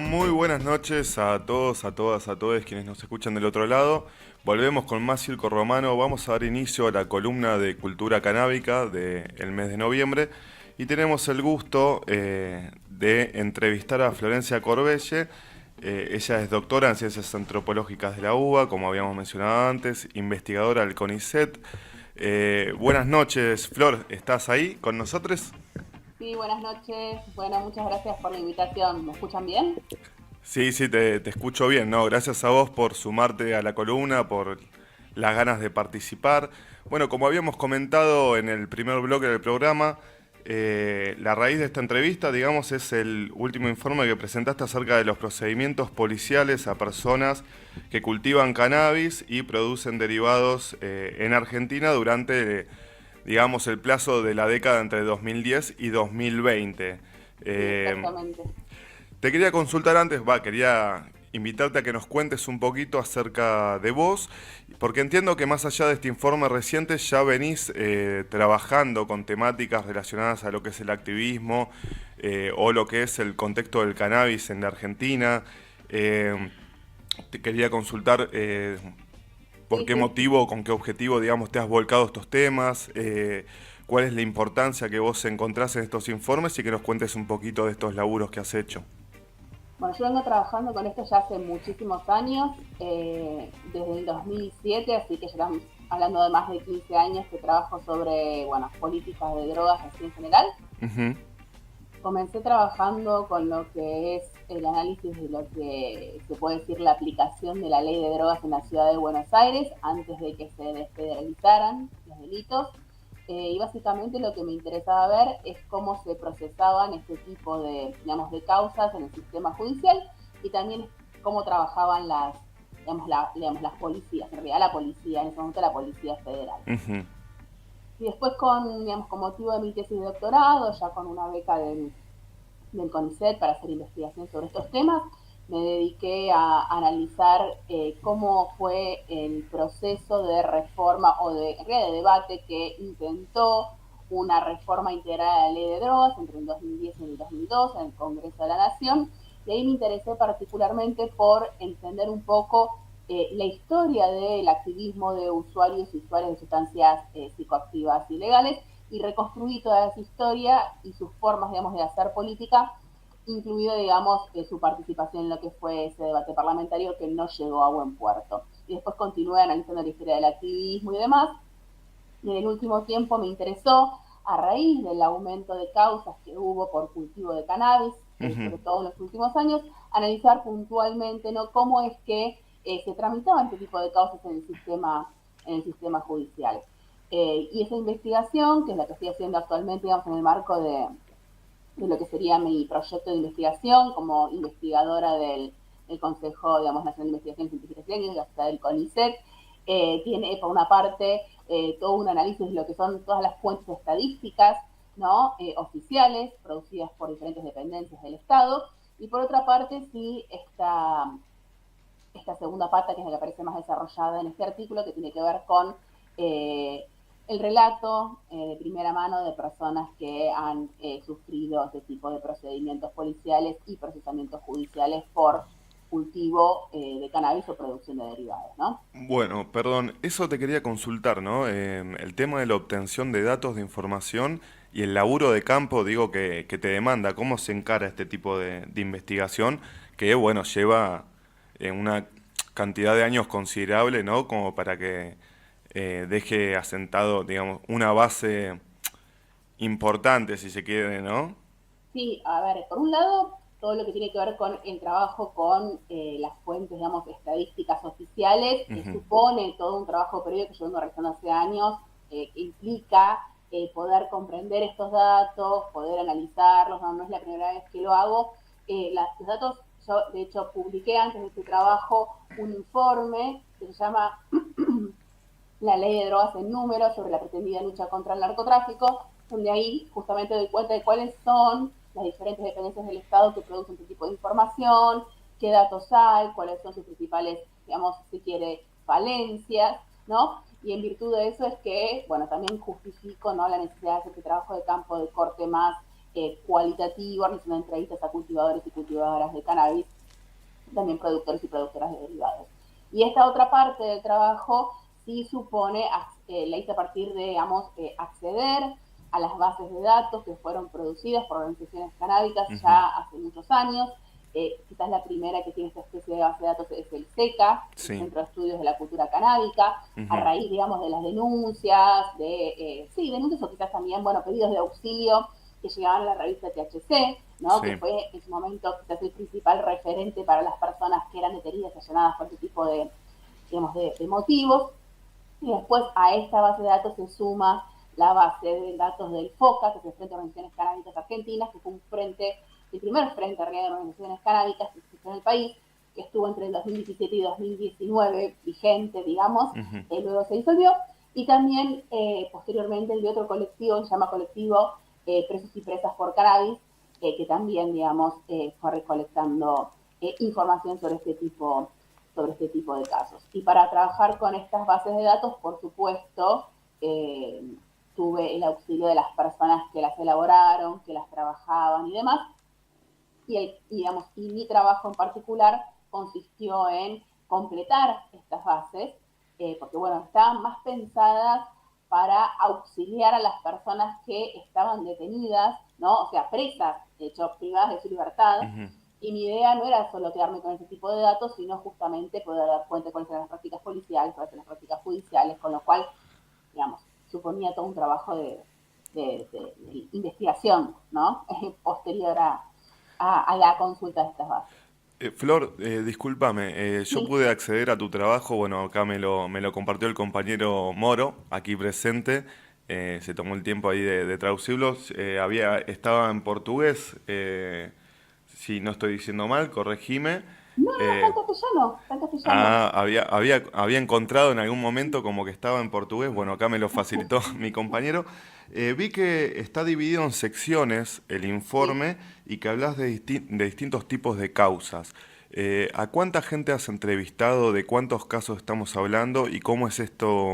Muy buenas noches a todos, a todas, a todos quienes nos escuchan del otro lado. Volvemos con más Circo Romano. Vamos a dar inicio a la columna de cultura canábica del mes de noviembre y tenemos el gusto de entrevistar a Florencia Corbelle. Ella es doctora en Ciencias Antropológicas de la UBA, como habíamos mencionado antes, investigadora del CONICET. Buenas noches, Flor, ¿estás ahí con nosotros? Sí, buenas noches. Bueno, muchas gracias por la invitación. ¿Me escuchan bien? Sí, sí, te escucho bien, ¿no? Gracias a vos por sumarte a la columna, por las ganas de participar. Bueno, como habíamos comentado en el primer bloque del programa, la raíz de esta entrevista, digamos, es el último informe que presentaste acerca de los procedimientos policiales a personas que cultivan cannabis y producen derivados en Argentina durante, digamos, el plazo de la década entre 2010 y 2020. Sí, Eh, exactamente. Te quería consultar antes, quería invitarte a que nos cuentes un poquito acerca de vos, porque entiendo que más allá de este informe reciente ya venís trabajando con temáticas relacionadas a lo que es el activismo o lo que es el contexto del cannabis en la Argentina. Eh, Te quería consultar por Sí, qué sí. motivo, con qué objetivo, digamos, te has volcado a estos temas, cuál es la importancia que vos encontrás en estos informes y que nos cuentes un poquito de estos laburos que has hecho. Bueno, yo vengo trabajando con esto ya hace muchísimos años, desde el 2007, así que ya estamos hablando de más de 15 años que trabajo sobre, bueno, políticas de drogas así en general. Ujú. Comencé trabajando con lo que es el análisis de lo que se puede decir la aplicación de la ley de drogas en la ciudad de Buenos Aires antes de que se desfederalizaran los delitos. Y básicamente lo que me interesaba ver es cómo se procesaban este tipo de, digamos, de causas en el sistema judicial y también cómo trabajaban las policías, en realidad la policía, en ese momento la Policía Federal. Ujú. Y después con motivo de mi tesis de doctorado, ya con una beca del CONICET para hacer investigación sobre estos temas, me dediqué a analizar cómo fue el proceso de reforma o de debate que intentó una reforma integral a la ley de drogas entre el 2010 y el 2002 en el Congreso de la Nación. Y ahí me interesé particularmente por entender un poco la historia del activismo de usuarios y usuarias de sustancias psicoactivas ilegales y reconstruí toda esa historia y sus formas, digamos, de hacer política, incluido, digamos, su participación en lo que fue ese debate parlamentario que no llegó a buen puerto. Y después continué analizando la historia del activismo y demás. Y en el último tiempo me interesó, a raíz del aumento de causas que hubo por cultivo de cannabis, Ujú. sobre todo en los últimos años, analizar puntualmente, ¿no?, cómo es que se tramitaban este tipo de causas en el sistema judicial. Y esa investigación, que es la que estoy haciendo actualmente, digamos, en el marco de lo que sería mi proyecto de investigación como investigadora del Consejo, digamos, Nacional de Investigación y Científicas Técnicas, o sea, del CONICET, tiene por una parte todo un análisis de lo que son todas las fuentes estadísticas, ¿no?, oficiales, producidas por diferentes dependencias del Estado, y por otra parte sí esta segunda pata, que es la que aparece más desarrollada en este artículo, que tiene que ver con eh, el relato de primera mano de personas que han sufrido este tipo de procedimientos policiales y procesamientos judiciales por cultivo de cannabis o producción de derivados, ¿no? Bueno, perdón, eso te quería consultar, ¿no? El tema de la obtención de datos de información y el laburo de campo, digo, que te demanda, ¿cómo se encara este tipo de investigación que, bueno, lleva una cantidad de años considerable, ¿no? Como para que deje asentado, digamos, una base importante, si se quiere, ¿no? Sí, a ver, por un lado, todo lo que tiene que ver con el trabajo con las fuentes, digamos, estadísticas oficiales, Ujú. supone todo un trabajo previo que yo vengo realizando hace años, que implica poder comprender estos datos, poder analizarlos, no, no es la primera vez que lo hago. Los datos, yo de hecho publiqué antes de este trabajo un informe que se llama la ley de drogas en números sobre la pretendida lucha contra el narcotráfico, donde ahí justamente doy cuenta de cuáles son las diferentes dependencias del Estado que producen este tipo de información, qué datos hay, cuáles son sus principales, digamos, si quiere, falencias, ¿no? Y en virtud de eso es que, bueno, también justifico, ¿no?, la necesidad de hacer este trabajo de campo de corte más cualitativo, realizando entrevistas a cultivadores y cultivadoras de cannabis también productores y productoras de derivados. Y esta otra parte del trabajo sí supone, la hice a partir de, digamos, acceder a las bases de datos que fueron producidas por organizaciones canábicas ya hace muchos años. Quizás la primera que tiene esta especie de base de datos es el SECA, el Centro de Estudios de la Cultura Canábica, a raíz, digamos, de las denuncias, denuncias o quizás también, bueno, pedidos de auxilio que llegaban a la revista THC, ¿no? Que fue en su momento quizás el principal referente para las personas que eran detenidas, allanadas por este tipo de, digamos, de motivos. Y después a esta base de datos se suma la base de datos del FOCA, que es el Frente de Organizaciones Canábicas Argentinas, que fue un frente, el primer frente de organizaciones canábicas que existe en el país, que estuvo entre el 2017 y 2019 vigente, digamos, luego se disolvió. Y también, posteriormente, el de otro colectivo, se llama Colectivo Presos y Presas por Cannabis, que también, digamos, fue recolectando información sobre este tipo de casos. Y para trabajar con estas bases de datos, por supuesto, tuve el auxilio de las personas que las elaboraron, que las trabajaban y demás. Y mi trabajo en particular consistió en completar estas bases, porque bueno, estaban más pensadas para auxiliar a las personas que estaban detenidas, ¿no? O sea, presas, de hecho, privadas de su libertad. Y mi idea no era solo quedarme con ese tipo de datos, sino justamente poder dar cuenta de cuáles eran las prácticas policiales, cuáles eran las prácticas judiciales, con lo cual, digamos, suponía todo un trabajo de investigación, ¿no? Posterior a la consulta de estas bases. Flor, discúlpame, yo pude acceder a tu trabajo, bueno, acá me lo compartió el compañero Moro, aquí presente, se tomó el tiempo ahí de traducirlos, estaba en portugués, si no estoy diciendo mal, corregime. No, está en castellano, está en castellano. Había encontrado en algún momento como que estaba en portugués, bueno, acá me lo facilitó mi compañero. Vi que está dividido en secciones el informe y que hablas de distintos tipos de causas. ¿A cuánta gente has entrevistado? ¿De cuántos casos estamos hablando? ¿Y cómo es esto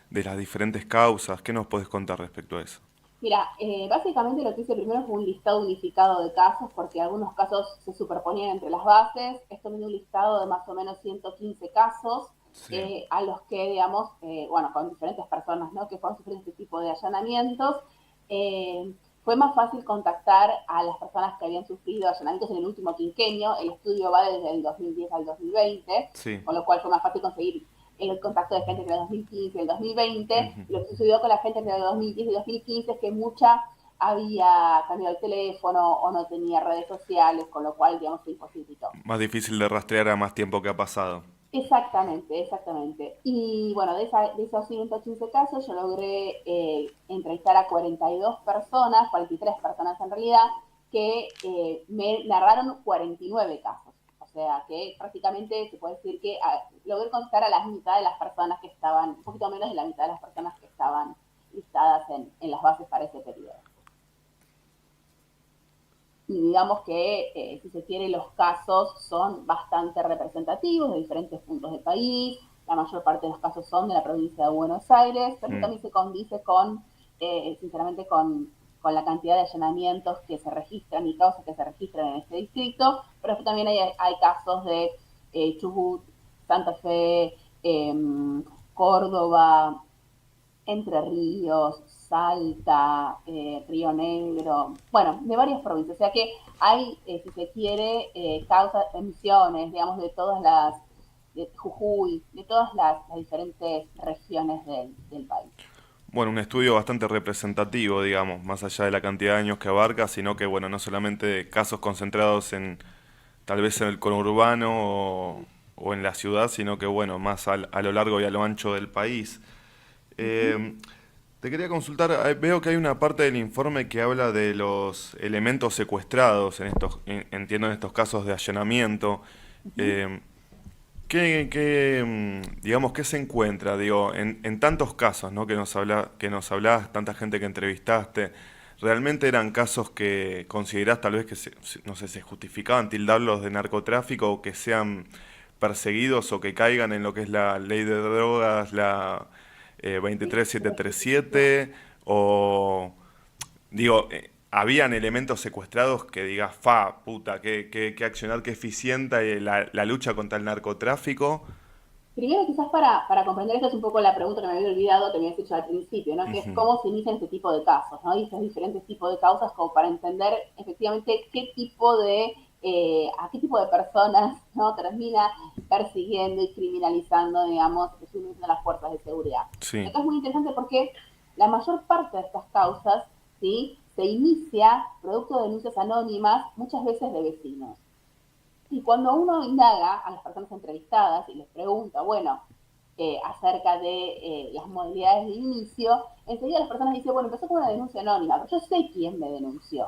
de las diferentes causas? ¿Qué nos puedes contar respecto a eso? Mira, básicamente lo que hice primero fue un listado unificado de casos, porque algunos casos se superponían entre las bases. Esto me dio un listado de más o menos 115 casos, a los que, digamos, bueno, con diferentes personas, ¿no? Que fueron sufriendo este tipo de allanamientos. Fue más fácil contactar a las personas que habían sufrido allanamientos en el último quinquenio. El estudio va desde el 2010 al 2020, con lo cual fue más fácil conseguir el contacto de gente entre el 2015 y el 2020. Lo que sucedió con la gente entre el 2010 y 2015 es que mucha había cambiado el teléfono o no tenía redes sociales, con lo cual, digamos, se imposibilitó. Más difícil de rastrear a más tiempo que ha pasado. Exactamente, exactamente. Y bueno, de esos 115 casos yo logré entrevistar a 42 personas, 43 personas en realidad, que me narraron 49 casos. O sea que prácticamente se puede decir que logré contactar a la mitad de las personas que estaban, un poquito menos de la mitad de las personas que estaban listadas en las bases para ese periodo. Y digamos que, si se quiere, los casos son bastante representativos de diferentes puntos del país. La mayor parte de los casos son de la provincia de Buenos Aires, pero también se condice con, sinceramente, con la cantidad de allanamientos que se registran y causas que se registran en este distrito, pero también hay casos de Chubut, Santa Fe, Córdoba, Entre Ríos, Salta, Río Negro, bueno, de varias provincias. O sea que hay, si se quiere, causas, emisiones, digamos, de todas de Jujuy, de todas las diferentes regiones del país. Bueno, un estudio bastante representativo, digamos, más allá de la cantidad de años que abarca, sino que, bueno, no solamente casos concentrados en tal vez en el conurbano o en la ciudad, sino que, bueno, más a lo largo y a lo ancho del país. Te quería consultar, veo que hay una parte del informe que habla de los elementos secuestrados entiendo en estos casos de allanamiento. Digamos, qué se encuentra, digo, en tantos casos, ¿no? Que nos hablás, tanta gente que entrevistaste, ¿realmente eran casos que considerás tal vez que, no sé, se justificaban tildarlos de narcotráfico o que sean perseguidos o que caigan en lo que es la ley de drogas, la 23737, o digo, ¿habían elementos secuestrados que digas, fa, puta, qué accionar, qué eficiente la lucha contra el narcotráfico? Primero, quizás para comprender esto es un poco la pregunta que me había olvidado, que me habías hecho al principio, ¿no? Que es Ujú. cómo se inician este tipo de casos, ¿no? Y estos diferentes tipos de causas, como para entender efectivamente a qué tipo de personas, ¿no? Termina persiguiendo y criminalizando, digamos, las fuerzas de seguridad. Sí, Acá es muy interesante porque la mayor parte de estas causas, ¿sí? Se inicia producto de denuncias anónimas, muchas veces de vecinos. Y cuando uno indaga a las personas entrevistadas y les pregunta, bueno, acerca de las modalidades de inicio, enseguida las personas dicen, bueno, empezó con una denuncia anónima, pero yo sé quién me denunció.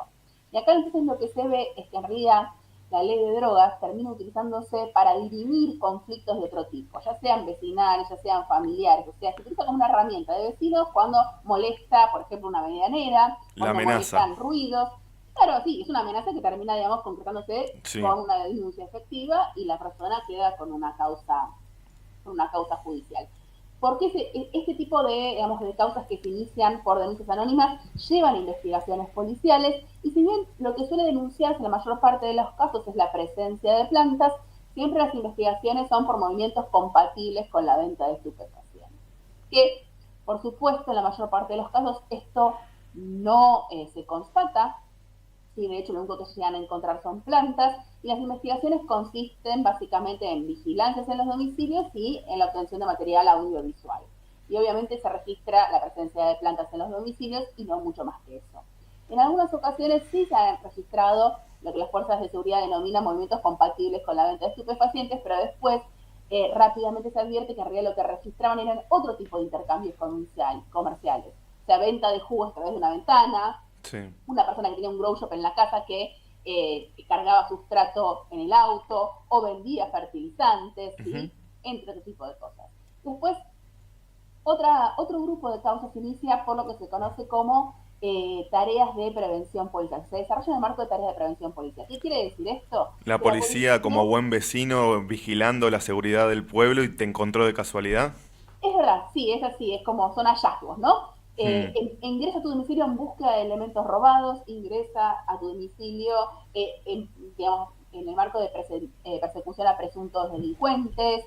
Y acá entonces lo que se ve es que en realidad la ley de drogas termina utilizándose para dirimir conflictos de otro tipo, ya sean vecinales, ya sean familiares, o sea, se utiliza como una herramienta de vecinos cuando molesta, por ejemplo, una medianera, la cuando amenaza, molestan ruidos. Claro, sí, es una amenaza que termina, digamos, concretándose sí. con una denuncia efectiva y la persona queda con una causa judicial. Porque este tipo de, digamos, de causas que se inician por denuncias anónimas llevan a investigaciones policiales y si bien lo que suele denunciarse en la mayor parte de los casos es la presencia de plantas, siempre las investigaciones son por movimientos compatibles con la venta de estupefacientes. Que, por supuesto, en la mayor parte de los casos esto no se constata, sí, de hecho lo único que se llegan a encontrar son plantas y las investigaciones consisten básicamente en vigilancias en los domicilios y en la obtención de material audiovisual. Y obviamente se registra la presencia de plantas en los domicilios y no mucho más que eso. En algunas ocasiones sí se han registrado lo que las fuerzas de seguridad denominan movimientos compatibles con la venta de estupefacientes, pero después rápidamente se advierte que en realidad lo que registraban eran otro tipo de intercambios comerciales. O sea, venta de jugos a través de una ventana, Sí. una persona que tenía un grow shop en la casa que cargaba sustrato en el auto o vendía fertilizantes, Ujú. ¿sí? Entre otro tipo de cosas. Después, otro grupo de causas inicia por lo que se conoce como tareas de prevención policial. Se desarrolla en el marco de tareas de prevención policial. ¿Qué quiere decir esto? La Que la policía como policía buen vecino vigilando la seguridad del pueblo y te encontró de casualidad. es verdad, sí, es así, es como son hallazgos, ¿no? Mm. Ingresa a tu domicilio en búsqueda de elementos robados, ingresa a tu domicilio digamos, en el marco de persecución a presuntos delincuentes,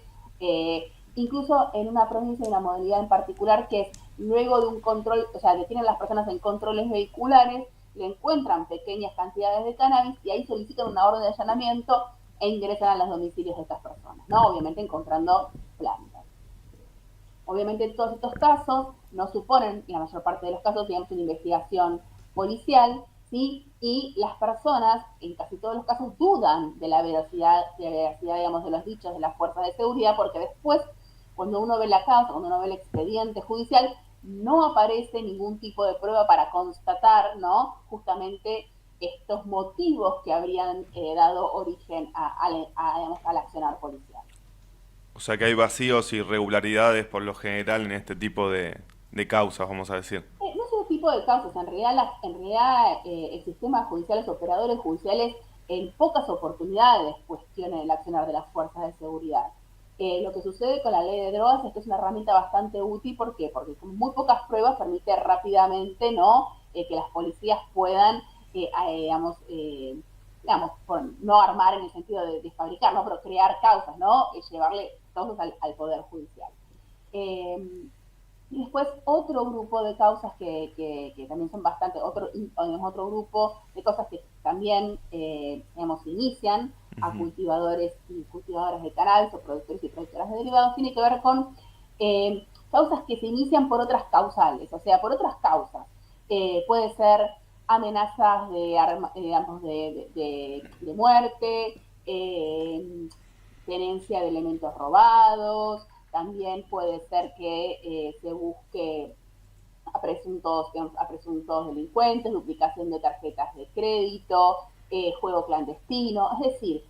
incluso en una provincia hay una modalidad en particular que es luego de un control, o sea, detienen a las personas en controles vehiculares, le encuentran pequeñas cantidades de cannabis y ahí solicitan una orden de allanamiento e ingresan a los domicilios de estas personas, ¿no? Obviamente encontrando plantas. Obviamente todos estos casos no suponen, en la mayor parte de los casos, digamos, una investigación policial, ¿sí? Y las personas, en casi todos los casos, dudan de la veracidad, digamos, de los dichos de las fuerzas de seguridad, porque después, cuando uno ve la causa, cuando uno ve el expediente judicial, no aparece ningún tipo de prueba para constatar, ¿no? Justamente estos motivos que habrían dado origen digamos, al accionar policial. O sea que hay vacíos y irregularidades por lo general en este tipo de causas, vamos a decir. No es ese tipo de casos, en realidad el sistema judicial, los operadores judiciales en pocas oportunidades cuestionan el accionar de las fuerzas de seguridad. Lo que sucede con la ley de drogas es que es una herramienta bastante útil, ¿por qué? Porque con muy pocas pruebas permite rápidamente, ¿no? Que las policías puedan, digamos, no armar en el sentido de fabricar, ¿no? Pero crear causas, ¿no? Llevarle causas al Poder Judicial. Eh, y después otro grupo de causas que también son bastante, otro grupo de cosas que también, digamos, inician a Ujú. cultivadores y cultivadoras de cannabis o productores y productoras de derivados, tiene que ver con causas que se inician por otras causales, o sea, por otras causas. Puede ser amenazas digamos, de muerte, tenencia de elementos robados, también puede ser que se busque a presuntos delincuentes, duplicación de tarjetas de crédito, juego clandestino, es decir,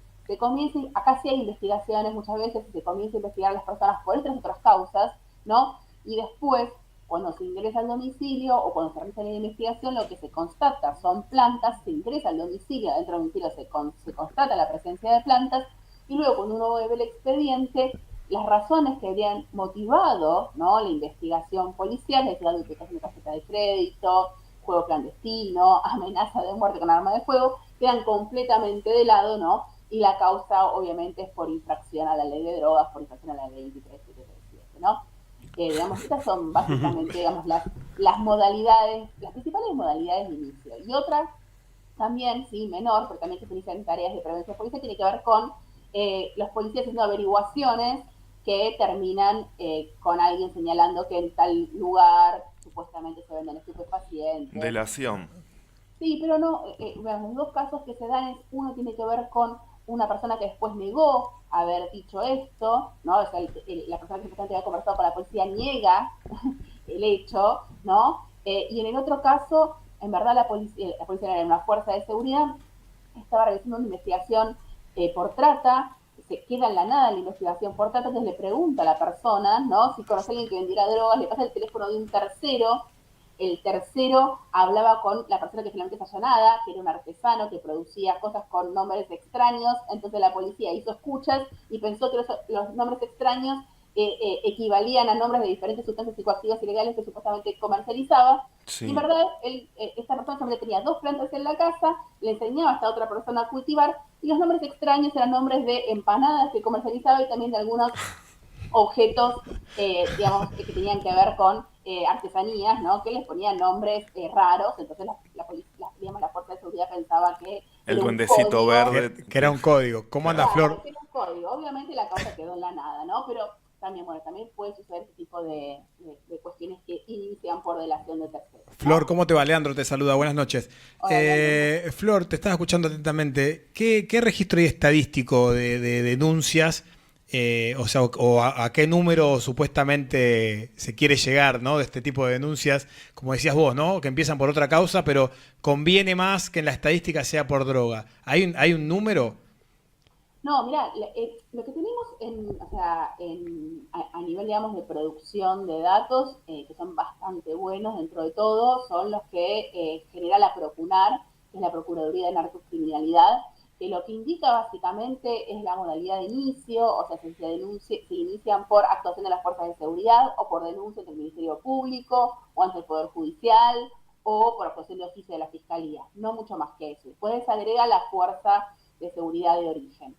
acá sí hay investigaciones muchas veces, se comienza a investigar a las personas por estas otras causas, ¿no? Y después, cuando se ingresa al domicilio o cuando se realiza la investigación, lo que se constata son plantas, se ingresa al domicilio, dentro del domicilio se constata la presencia de plantas, y luego cuando uno ve el expediente, las razones que habrían motivado, ¿no? La investigación policial, es la duplicación de tarjeta de crédito, juego clandestino, amenaza de muerte con arma de fuego, quedan completamente de lado, ¿no? Y la causa obviamente es por infracción a la ley de drogas, por infracción a la ley 23737, ¿no? Digamos, estas son básicamente, digamos, las modalidades, las principales modalidades de inicio. Y otra también, sí, menor, porque también que se inician tareas de prevención policial, tiene que ver con los policías haciendo averiguaciones que terminan con alguien señalando que en tal lugar supuestamente se venden estupefacientes. Delación. Sí, pero no, los dos casos que se dan es, uno tiene que ver con una persona que después negó haber dicho esto, ¿no? O sea, la persona que supuestamente había conversado con la policía niega el hecho, ¿no? Y en el otro caso, en verdad la policía era una fuerza de seguridad, estaba realizando una investigación por trata, se queda en la nada la investigación por trata, entonces le pregunta a la persona, ¿no? Si conoce a alguien que vendiera drogas, le pasa el teléfono de un tercero, el tercero hablaba con la persona que finalmente es allanada, que era un artesano que producía cosas con nombres extraños, entonces la policía hizo escuchas y pensó que los nombres extraños equivalían a nombres de diferentes sustancias psicoactivas ilegales que supuestamente comercializaba. Sí. Y en verdad, esta persona solamente tenía 2 plantas en la casa, le enseñaba a esta otra persona a cultivar, y los nombres extraños eran nombres de empanadas que comercializaba y también de algunos objetos, digamos, que tenían que ver con artesanías, ¿no? Que les ponían nombres raros, entonces digamos, la fuerza de seguridad pensaba que El era un duendecito código, verde. Que era un código. ¿Cómo anda, Flor? que era un código. Obviamente la causa quedó en la nada, ¿no? Pero también, bueno, también puede suceder este tipo de cuestiones que inician por delación de terceros, ¿no? Flor, ¿cómo te va? Leandro te saluda, buenas noches. Hola, Flor, te estaba escuchando atentamente. ¿Qué registro hay estadístico de denuncias? O sea, a qué número supuestamente se quiere llegar, ¿no? De este tipo de denuncias, como decías vos, ¿no? Que empiezan por otra causa, pero conviene más que en la estadística sea por droga. ¿Hay un número? No, mira, lo que tenemos o sea, a nivel, digamos, de producción de datos, que son bastante buenos dentro de todo, son los que genera la Procunar, que es la Procuraduría de Narcocriminalidad, que lo que indica básicamente es la modalidad de inicio, o sea, si se inician por actuación de las fuerzas de seguridad o por denuncia ante el Ministerio Público o ante el Poder Judicial o por actuación de oficio de la Fiscalía, no mucho más que eso. Después se agrega la fuerza de seguridad de origen.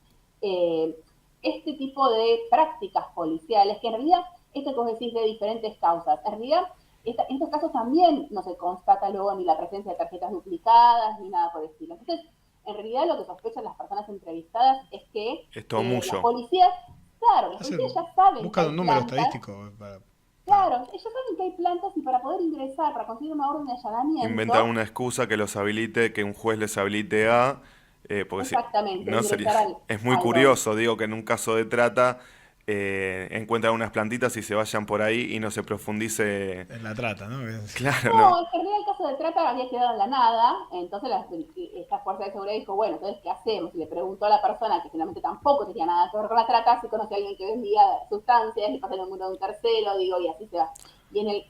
Este tipo de prácticas policiales, que en realidad, esto que vos decís de diferentes causas, en realidad, en estos casos también no se constata luego ni la presencia de tarjetas duplicadas ni nada por el estilo. Entonces, en realidad lo que sospechan las personas entrevistadas es que las policías, claro, los policías ya saben buscan que hay un número plantas, estadístico claro, ellos saben que hay plantas y para poder ingresar, para conseguir una orden de allanamiento, Inventar una excusa que los habilite, que un juez les habilite a... porque exactamente, no sería, ingresar es muy al curioso, digo, que en un caso de trata encuentran unas plantitas y se vayan por ahí y no se profundice. en la trata, ¿no? Claro, No, ¿no? en realidad el caso de trata había quedado en la nada, entonces esta fuerza de seguridad dijo, bueno, entonces, ¿qué hacemos? Y le preguntó a la persona que finalmente tampoco tenía nada que ver con la trata, si conocía a alguien que vendía sustancias, le pasó el número de un tercero, digo, y así se va. Y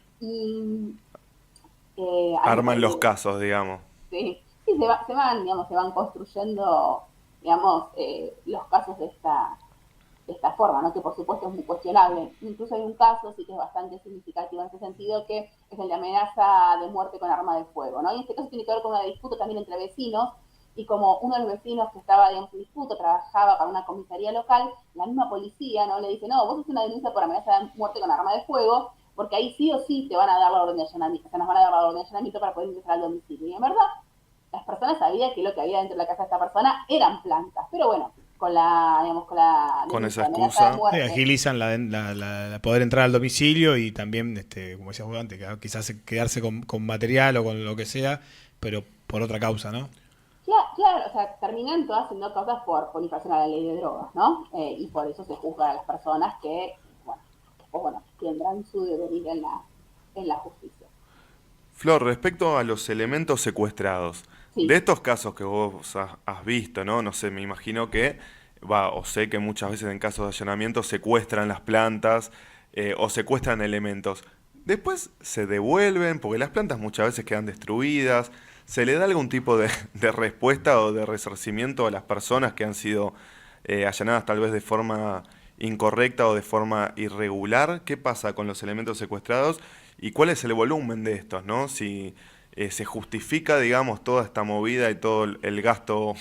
en Arman los casos, digamos. sí, se van construyendo, digamos, los casos de esta forma, ¿no? Que por supuesto es muy cuestionable. Incluso hay un caso, sí que es bastante significativo en ese sentido, que es el de amenaza de muerte con arma de fuego, ¿no? Y este caso tiene que ver con una disputa también entre vecinos, y como uno de los vecinos que estaba, digamos, en disputa trabajaba para una comisaría local, la misma policía, ¿no? Le dice, no, vos haces una denuncia por amenaza de muerte con arma de fuego, porque ahí sí o sí te van a dar la orden de allanamiento, se nos van a dar la orden de allanamiento para poder ingresar al domicilio. Y en verdad, las personas sabían que lo que había dentro de la casa de esta persona eran plantas, pero bueno, Con esa excusa. Agilizan la poder entrar al domicilio y también, como decías vos antes, quizás quedarse con material o con lo que sea, pero por otra causa, ¿no? Claro, o sea, terminan todas siendo causas por infracción a la ley de drogas, ¿no? Y por eso se juzga a las personas que, bueno, tendrán su devenir en la justicia. Flor, respecto a los elementos secuestrados, Sí. de estos casos que vos has visto, ¿no? No sé, me imagino que, o sé que muchas veces en casos de allanamiento secuestran las plantas o secuestran elementos. Después se devuelven, porque las plantas muchas veces quedan destruidas. ¿Se le da algún tipo de respuesta o de resarcimiento a las personas que han sido allanadas tal vez de forma incorrecta o de forma irregular? ¿Qué pasa con los elementos secuestrados y cuál es el volumen de estos, ¿no? Si ¿Se justifica, digamos, toda esta movida y todo el gasto,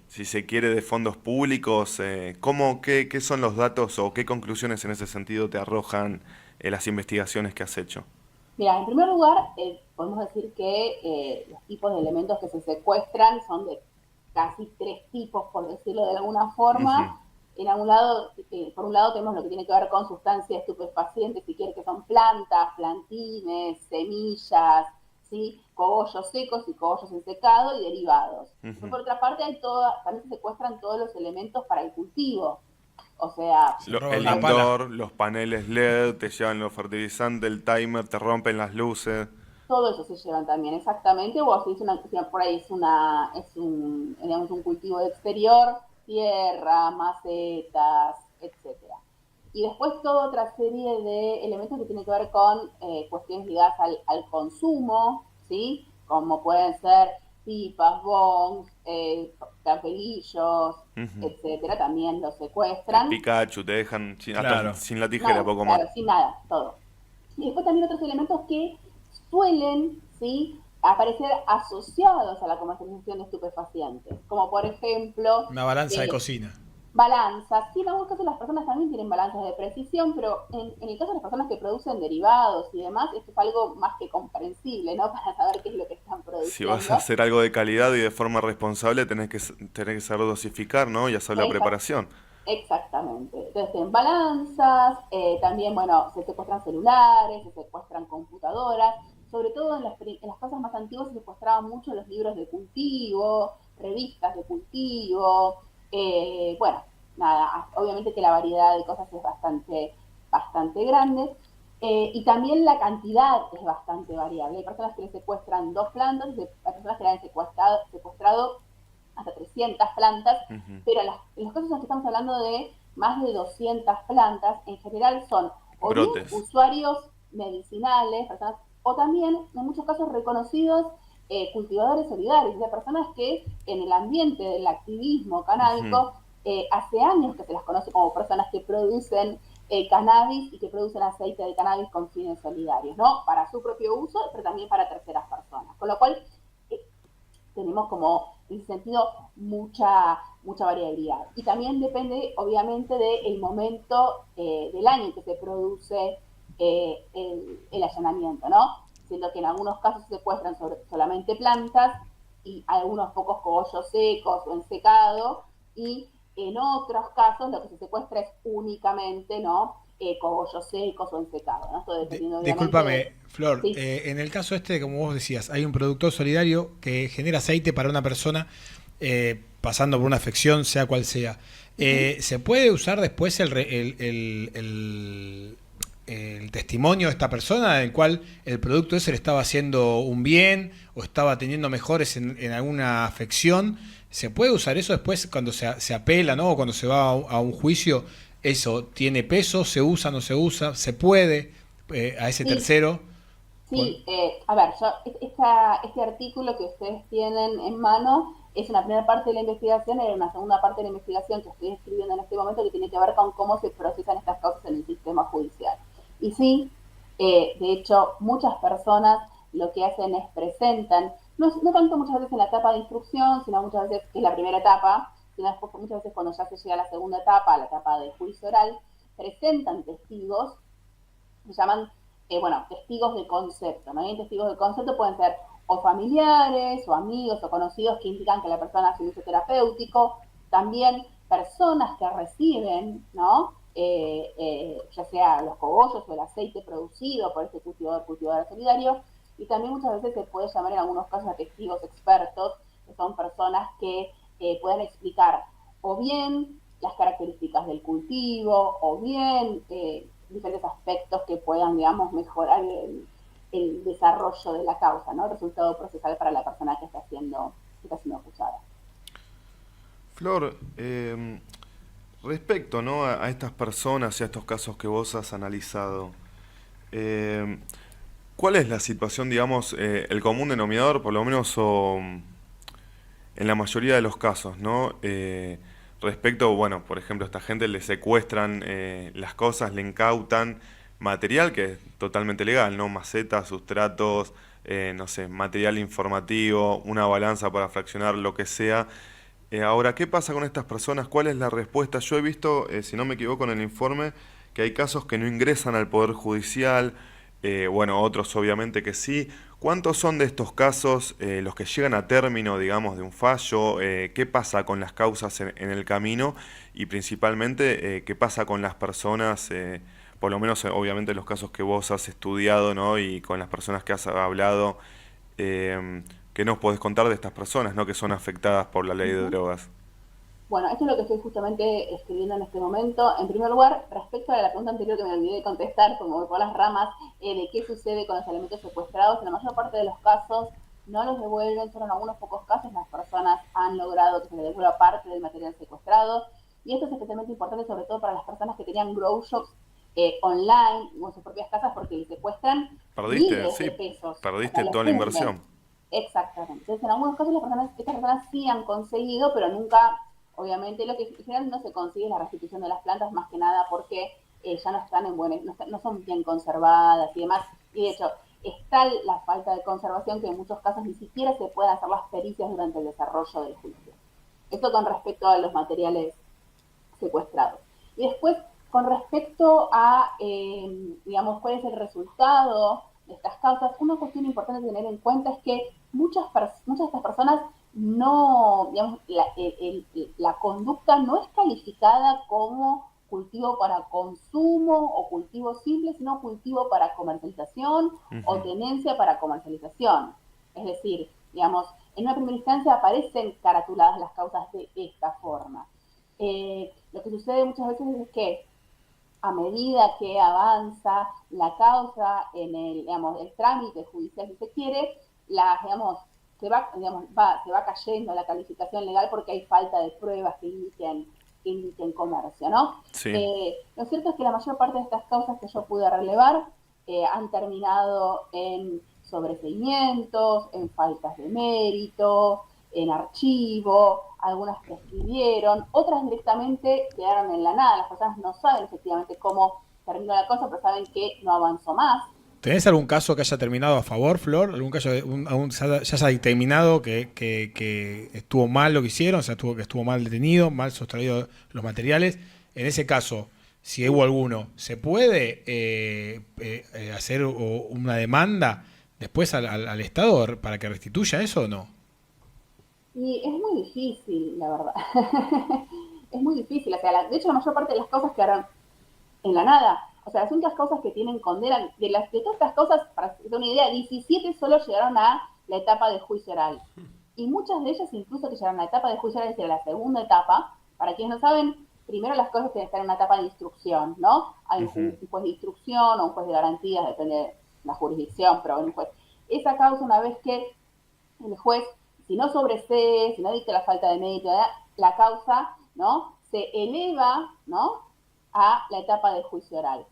si se quiere, de fondos públicos? ¿Qué son los datos o qué conclusiones en ese sentido te arrojan las investigaciones que has hecho? Mira, en primer lugar, podemos decir que los tipos de elementos que se secuestran son de casi tres tipos, por decirlo de alguna Ujú. forma. En algún lado, por un lado tenemos lo que tiene que ver con sustancias estupefacientes, si quieres, que son plantas, plantines, semillas, ¿sí? Cogollos secos y cogollos en secado y derivados. Ujú. Por otra parte, también se secuestran todos los elementos para el cultivo. O sea, Se roban El la pala. indoor, los paneles LED, te llevan los fertilizantes, el timer, te rompen las luces. todo eso se llevan también, exactamente. O si por ahí digamos, un cultivo de exterior, tierra, macetas, etcétera. Y después toda otra serie de elementos que tienen que ver con cuestiones ligadas al consumo, ¿sí? Como pueden ser pipas, bongs, papelillos, Ujú. etcétera, también los El secuestran. Pikachu, te dejan hasta Claro. sin la tijera, Nada, poco más. claro, sin nada, todo. Y después también otros elementos que suelen, ¿sí?, aparecer asociados a la comercialización de estupefacientes, como por ejemplo Una balanza de eh, cocina. balanzas. Sí, en algunos casos las personas también tienen balanzas de precisión, pero en el caso de las personas que producen derivados y demás, esto es algo más que comprensible, ¿no? Para saber qué es lo que están Si vas a produciendo. hacer algo de calidad y de forma responsable, tenés que saber dosificar, ¿no? Y hacer la Exact- preparación. Exactamente. Entonces, tienen balanzas, también, bueno, se secuestran celulares, se secuestran computadoras, sobre todo en las casas más antiguas se secuestraban mucho los libros de cultivo, revistas de cultivo, bueno, nada, obviamente que la variedad de cosas es bastante grande, y también la cantidad es bastante variable. Hay personas que le secuestran dos plantas, hay personas que le han secuestrado hasta 300 plantas, Ujú. pero en los casos en los que estamos hablando de más de 200 plantas, en general son o bien Brotes. usuarios medicinales, personas, o también en muchos casos reconocidos cultivadores solidarios, de personas que en el ambiente del activismo Ujú. canábico hace años que se las conoce como personas que producen cannabis y que producen aceite de cannabis con fines solidarios, ¿no? Para su propio uso, pero también para terceras personas. Con lo cual, eh, tenemos como, en ese sentido, mucha variabilidad. Y también depende, obviamente, del momento del año en que se produce el allanamiento, ¿no? Siendo que en algunos casos se secuestran solamente plantas y algunos pocos cogollos secos o en secado, y en otros casos lo que se secuestra es únicamente, ¿no? Cogollos secos o en secado, ¿no? Esto dependiendo, obviamente, de... Discúlpame, Flor, Sí. en el caso este, como vos decías, hay un productor solidario que genera aceite para una persona pasando por una afección, sea cual sea. Uh -huh. ¿Se puede usar después el testimonio de esta persona en el cual el producto ese le estaba haciendo un bien o estaba teniendo mejores en alguna afección? ¿Se puede usar eso después cuando se apela, ¿no? O cuando se va a un juicio? ¿Eso tiene peso? ¿Se usa, no se usa? ¿Se puede a ese Sí, tercero? Con... sí, a ver, este artículo que ustedes tienen en mano es una primera parte de la investigación y una segunda parte de la investigación que estoy escribiendo en este momento que tiene que ver con cómo se procesan estas causas en el sistema judicial. Y sí, de hecho, muchas personas lo que hacen es presentan, no tanto muchas veces en la etapa de instrucción, sino muchas veces que es la primera etapa, sino después muchas veces cuando ya se llega a la segunda etapa, a la etapa de juicio oral, presentan testigos, se llaman, bueno, testigos de concepto, ¿no? Y testigos de concepto pueden ser o familiares, o amigos, o conocidos que indican que la persona hace un uso terapéutico, también personas que reciben, ¿no? Ya sea los cogollos o el aceite producido por este cultivador solidario, y también muchas veces se puede llamar en algunos casos a testigos expertos, que son personas que pueden explicar o bien las características del cultivo, o bien diferentes aspectos que puedan, digamos, mejorar el desarrollo de la causa, ¿no? El resultado procesal para la persona que está siendo acusada. Flor, respecto, ¿no? A estas personas y a estos casos que vos has analizado, eh, ¿cuál es la situación, digamos, el común denominador, por lo menos en la mayoría de los casos, ¿no? Respecto, bueno, por ejemplo, a esta gente le secuestran las cosas, le incautan material que es totalmente legal, ¿no? Macetas, sustratos, no sé, material informativo, una balanza para fraccionar, lo que sea. Ahora, ¿qué pasa con estas personas? ¿Cuál es la respuesta? Yo he visto, si no me equivoco en el informe, que hay casos que no ingresan al Poder Judicial, bueno, otros obviamente que sí. ¿Cuántos son de estos casos los que llegan a término, digamos, de un fallo? ¿Qué pasa con las causas en el camino? Y principalmente, ¿qué pasa con las personas, por lo menos obviamente los casos que vos has estudiado, ¿no? Y con las personas que has hablado, eh, ¿qué nos podés contar de estas personas, ¿no? Que son afectadas por la ley de Ujú. drogas? Bueno, esto es lo que estoy justamente escribiendo en este momento. En primer lugar, respecto a la pregunta anterior que me olvidé de contestar, como voy por las ramas, de qué sucede con los elementos secuestrados, en la mayor parte de los casos no los devuelven, solo en algunos pocos casos las personas han logrado que se les devuelva parte del material secuestrado. Y esto es especialmente importante sobre todo para las personas que tenían grow shops online o en sus propias casas porque les secuestran Perdiste, miles de sí, pesos, o sea, perdiste los toda la funden. inversión. Exactamente. Entonces, en algunos casos estas personas sí han conseguido, pero nunca, obviamente, lo que en general no se consigue es la restitución de las plantas, más que nada porque ya no están en buenas, no son bien conservadas y demás. Y de hecho, es tal la falta de conservación que en muchos casos ni siquiera se pueden hacer las pericias durante el desarrollo del juicio. Esto con respecto a los materiales secuestrados. Y después, con respecto a, digamos, cuál es el resultado de estas causas, una cuestión importante a tener en cuenta es que muchas de estas personas no, digamos, la conducta no es calificada como cultivo para consumo o cultivo simple, sino cultivo para comercialización o Ujú. tenencia para comercialización. Es decir, digamos, en una primera instancia aparecen caratuladas las causas de esta forma. Lo que sucede muchas veces es que a medida que avanza la causa en el, digamos, el trámite judicial, si se quiere, digamos, se va cayendo la calificación legal porque hay falta de pruebas que indiquen comercio, ¿no? Sí. Lo cierto es que la mayor parte de estas causas que yo pude relevar han terminado en sobreseimientos, en faltas de mérito, en archivo, algunas prescribieron, otras directamente quedaron en la nada. Las personas no saben efectivamente cómo terminó la cosa, pero saben que no avanzó más. ¿Tenés algún caso que haya terminado a favor, Flor? ¿Algún caso ya se haya determinado que estuvo mal lo que hicieron, o sea, que estuvo mal detenido, mal sustraído los materiales? En ese caso, si hubo alguno, ¿se puede hacer una demanda después al Estado para que restituya eso o no? Y es muy difícil, la verdad. Es muy difícil. O sea, de hecho, la mayor parte de las causas quedaron en la nada. O sea, las únicas causas que tienen condena, de todas estas causas, para que te una idea, 17 solo llegaron a la etapa de juicio oral. Y muchas de ellas incluso que llegaron a la etapa de juicio oral, es decir, a la segunda etapa, para quienes no saben, primero las cosas tienen que estar en una etapa de instrucción, ¿no? Hay Ujú. un juez de instrucción o un juez de garantías, depende de la jurisdicción, pero un juez. Esa causa, una vez que el juez, si no sobresee, si no dicta la falta de mérito, la causa, ¿no? Se eleva, ¿no? A la etapa de juicio oral.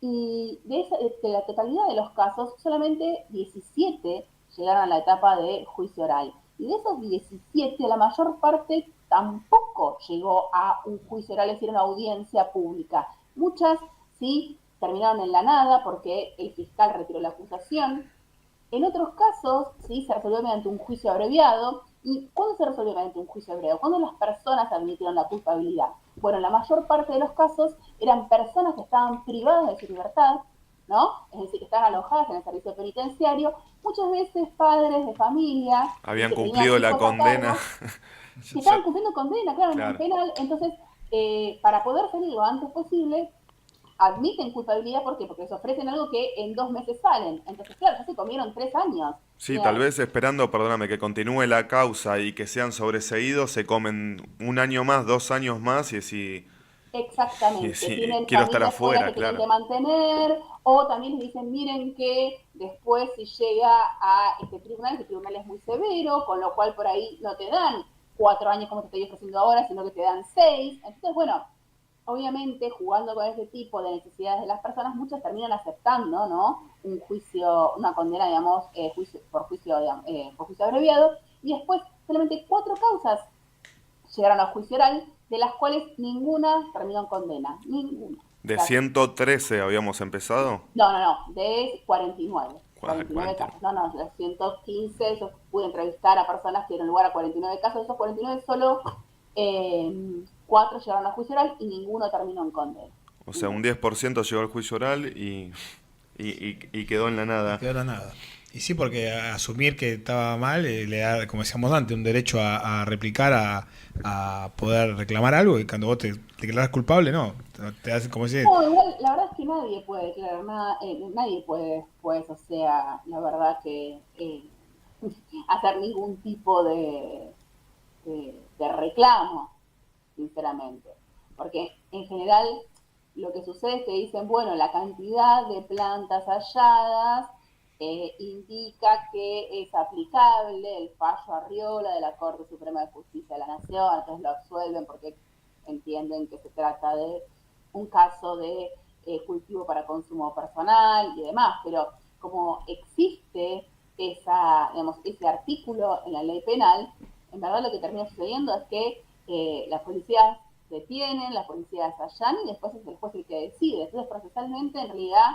Y de la totalidad de los casos, solamente 17 llegaron a la etapa de juicio oral. Y de esos 17, la mayor parte tampoco llegó a un juicio oral, es decir, una audiencia pública. Muchas sí terminaron en la nada porque el fiscal retiró la acusación. En otros casos, sí, se resolvió mediante un juicio abreviado. ¿Y cuándo se resolvió mediante un juicio abreviado? Cuando las personas admitieron la culpabilidad. Bueno, en la mayor parte de los casos eran personas que estaban privadas de su libertad, ¿no? Es decir, que estaban alojadas en el servicio penitenciario, muchas veces padres de familia y Habían que tenían cumplido la hijos a condena. cargo, que Ya- estaban cumpliendo condena, claro, en el claro. penal. Entonces, para poder salir lo antes posible, admiten culpabilidad. ¿Por qué? Porque les ofrecen algo que en 2 meses salen. Entonces, claro, ya se comieron 3 años. Sí, tal Bien, vez esperando, perdóname, que continúe la causa y que sean sobreseídos, se comen un año más, 2 años más y exactamente. decir, Tienen quiero estar familias fuera afuera, que tienen claro. que mantener, o también les dicen, miren que después si llega a este tribunal es muy severo, con lo cual por ahí no te dan 4 años como te estoy ofreciendo ahora, sino que te dan 6. Entonces, bueno, obviamente jugando con ese tipo de necesidades de las personas, muchas terminan aceptando, ¿no? Un juicio, una condena, digamos, por juicio abreviado, y después solamente 4 causas llegaron a juicio oral, de las cuales ninguna terminó en condena, ninguna. O De sea, 113 habíamos empezado. no, de 49. 49 casos, no, los 115, yo pude entrevistar a personas que dieron lugar a 49 casos, de esos 49 solo 4 llegaron a juicio oral y ninguno terminó en condena. O sea, un 10% llegó al juicio oral y quedó en la nada. Quedó en la nada. Y sí, porque asumir que estaba mal le da, como decíamos antes, un derecho a replicar, a poder reclamar algo, y cuando vos te declarás culpable, no, te hacen como si... No, igual, la verdad es que nadie puede declarar nada, nadie puede después, o sea, la verdad que hacer ningún tipo de reclamo, sinceramente. Porque en general lo que sucede es que dicen, bueno, la cantidad de plantas halladas indica que es aplicable el fallo Arriola de la Corte Suprema de Justicia de la Nación, entonces lo absuelven porque entienden que se trata de un caso de cultivo para consumo personal y demás, pero como existe ese artículo en la ley penal, en verdad lo que termina sucediendo es que las policías detienen, las policías hallan y después es el juez el que decide. Entonces, procesalmente, en realidad,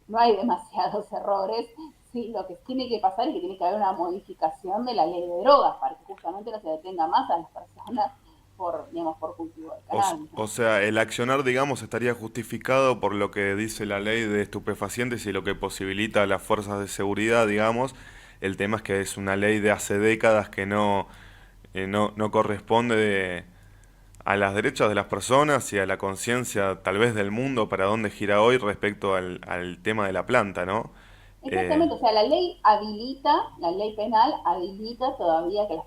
no hay demasiados errores. Sí, lo que tiene que pasar es que tiene que haber una modificación de la ley de drogas para que justamente no se detenga más a las personas por cultivo de cannabis. O sea, el accionar, digamos, estaría justificado por lo que dice la ley de estupefacientes y lo que posibilita a las fuerzas de seguridad, digamos. El tema es que es una ley de hace décadas que no corresponde a las derechas de las personas y a la conciencia tal vez del mundo para dónde gira hoy respecto al tema de la planta, ¿no? Exactamente, o sea, la ley penal habilita todavía que las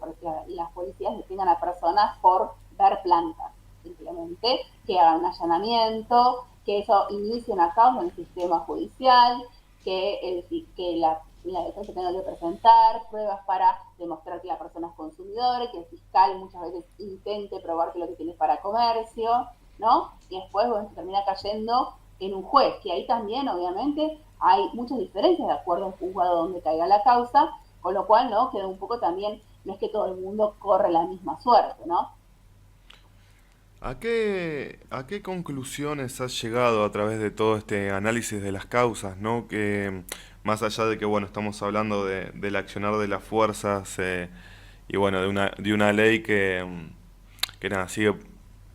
policías detengan a personas por ver plantas, simplemente que hagan un allanamiento, que eso inicie una causa en el sistema judicial, que la defensa tenga que presentar pruebas para demostrar que la persona es consumidora, que el fiscal muchas veces intente probar que lo que tiene es para comercio, ¿no? Y después, bueno, se termina cayendo en un juez, que ahí también, obviamente, hay muchas diferencias de acuerdo al juzgado donde caiga la causa, con lo cual, ¿no? Queda un poco también, no es que todo el mundo corre la misma suerte, ¿no? ¿A qué conclusiones has llegado a través de todo este análisis de las causas, ¿no? Que más allá de que, bueno, estamos hablando del accionar de las fuerzas y, bueno, de una ley que nada, sigue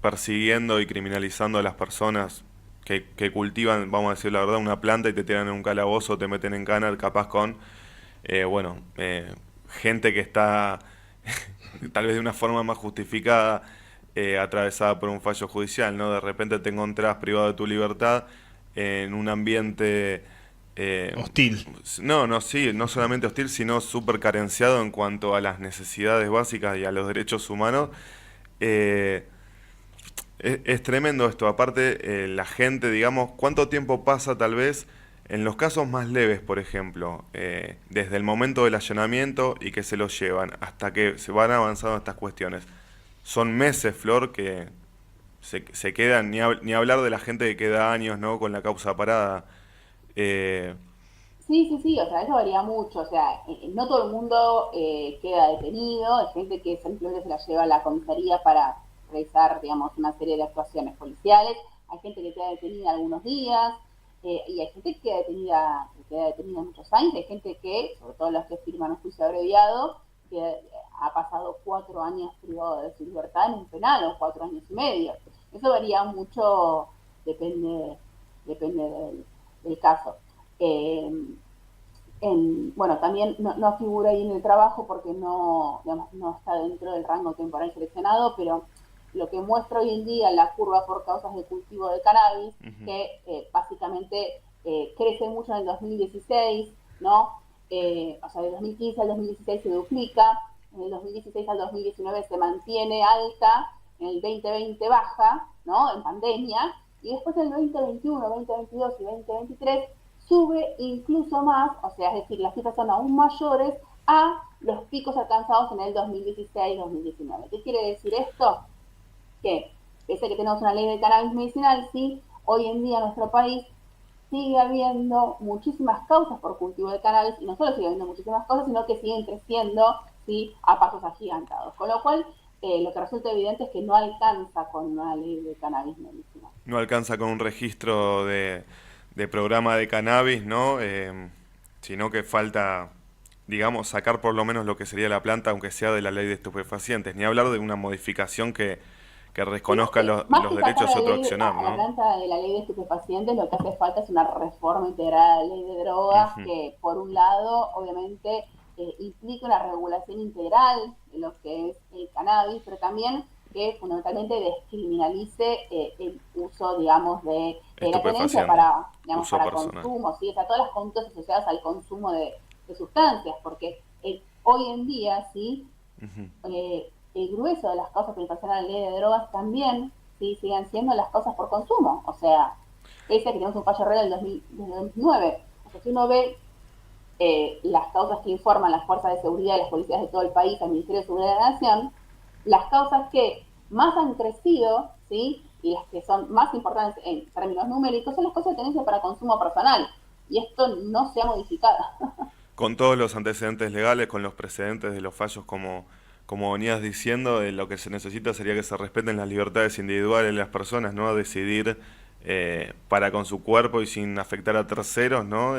persiguiendo y criminalizando a las personas que cultivan, vamos a decir la verdad, una planta y te tiran en un calabozo, te meten en cana, capaz con, gente que está tal vez de una forma más justificada, atravesada por un fallo judicial, ¿no? De repente te encontrás privado de tu libertad en un ambiente hostil. Sí, no solamente hostil, sino súper carenciado en cuanto a las necesidades básicas y a los derechos humanos. Es tremendo esto. Aparte, la gente, digamos, ¿cuánto tiempo pasa tal vez en los casos más leves, por ejemplo, desde el momento del allanamiento y que se los llevan hasta que se van avanzando estas cuestiones? Son meses, Flor, que se quedan, ni hablar de la gente que queda años, ¿no? Con la causa parada. Eh, Sí, o sea, eso varía mucho, o sea, no todo el mundo queda detenido, hay gente que simplemente se la lleva a la comisaría para realizar, digamos, una serie de actuaciones policiales, hay gente que queda detenida algunos días, y hay gente que queda detenida muchos años, hay gente que, sobre todo los que firman un juicio abreviado, que ha pasado 4 años privado de su libertad en un penal, o 4 años y medio. Eso varía mucho, depende del caso. Bueno, también no figura ahí en el trabajo porque no está dentro del rango temporal seleccionado, pero lo que muestra hoy en día la curva por causas de cultivo de cannabis, que básicamente crece mucho en el 2016, ¿no? O sea, del 2015 al 2016 se duplica, en el 2016 al 2019 se mantiene alta, en el 2020 baja, ¿no? En pandemia, y después en el 2021, 2022 y 2023 sube incluso más, o sea, es decir, las cifras son aún mayores a los picos alcanzados en el 2016-2019. ¿Qué quiere decir esto? Que pese a que tenemos una ley de cannabis medicinal, sí, hoy en día en nuestro país sigue habiendo muchísimas causas por cultivo de cannabis, y no solo sigue habiendo muchísimas causas, sino que siguen creciendo, ¿sí?, a pasos agigantados. Con lo cual, lo que resulta evidente es que no alcanza con una ley de cannabis medicinal. No alcanza con un registro de programa de cannabis, ¿no? sino que falta, digamos, sacar por lo menos lo que sería la planta, aunque sea de la ley de estupefacientes, ni hablar de una modificación que Sí, reconozca más los que sacar derechos a y la otro ley, accionar, a la ¿no? planta de la ley de estupefacientes, lo que hace falta es una reforma integral a la ley de drogas Ujú. que, por un lado, obviamente implica una regulación integral de lo que es el cannabis, pero también que fundamentalmente descriminalice el uso, digamos, de la tenencia Estupefaciente, para, digamos, uso para personal. consumo, ¿sí? O sea, todas las conductas asociadas al consumo de sustancias, porque hoy en día, ¿sí? Ujú. El grueso de las causas penalizadas en la ley de drogas también ¿sí? Siguen siendo las causas por consumo. O sea, pese a que tenemos un fallo real desde 2009. O sea, si uno ve las causas que informan las fuerzas de seguridad y las policías de todo el país al Ministerio de Seguridad de la Nación, las causas que más han crecido, ¿sí? Y las que son más importantes en términos numéricos son las causas de tenencia para consumo personal. Y esto no se ha modificado. Con todos los antecedentes legales, con los precedentes de los fallos como venías diciendo, lo que se necesita sería que se respeten las libertades individuales de las personas, ¿no? A decidir para con su cuerpo y sin afectar a terceros, ¿no?